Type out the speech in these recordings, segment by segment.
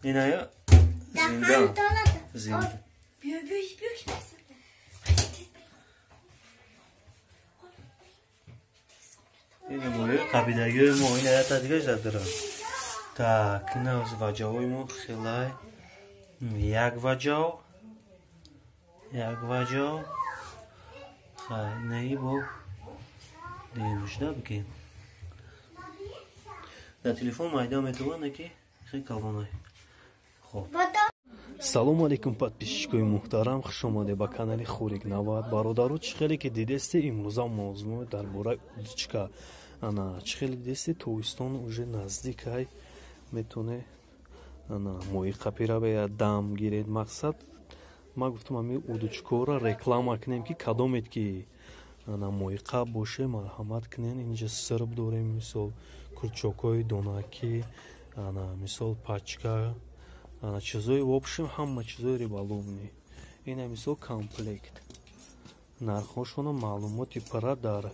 اینایا زنده اینه موی قبیدگی ما این هایت دیگه زدرم так این از وجه‌های ما خیلی یک وجه خیلی با دیروشده بگیم در تلفن майда метавонад ки хеле калонай хоб салому алейкум подписчикои муҳтарам хушомаде ба канали Хурик Навад бародару чӣ хеле ки дидесте имрӯза мавзӯъ дар бораи удочка ана чӣ хеле дидесте тобистон уже наздик ай метоне ана мои қапира я дам гиред мақсад ма гуфтам ами удочкаро реклама кунем ки кадомед ки ана моиқа боше марҳамат кунен инҷа сирб дорем мисол курчокҳои донакӣ ана мисол пачка ана чизои в общем ҳама чизои риболовни ина мисол комплект нархҳошона маълумоти пурра дар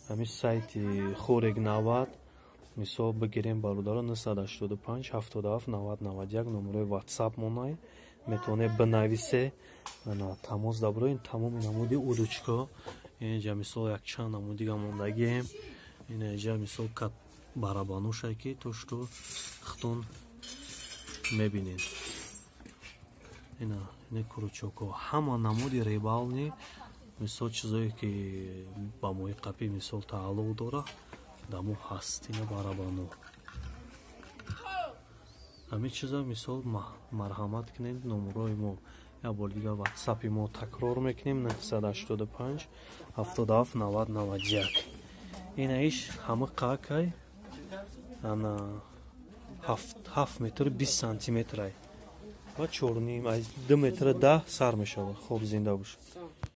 ами сайти Хурик Навад мисол бигирем бародаро 985 77 90 91 номерои ватсап монай метавоне бинависе ана тамос дабро ин тамоми намуди удочка инҷа мисол якчанд намудига мондагием инҷа мисол кат барабануша ки то што хтон мебинед ина кручоко ҳама намуди рибални мисол чизое ки ба мои қапӣ мисол тааллуқ дора дамо ҳаст ина барабану ҳамин чиза мисол марҳамат кунед номерои мо я бор дигар ватсапи мо такрор мекунем 985 77 90 91 инаиш ҳама қакай ана 7 метр 20 сантиметрай ва 4 2 метр 10 сар мешавад хоб зинда бошад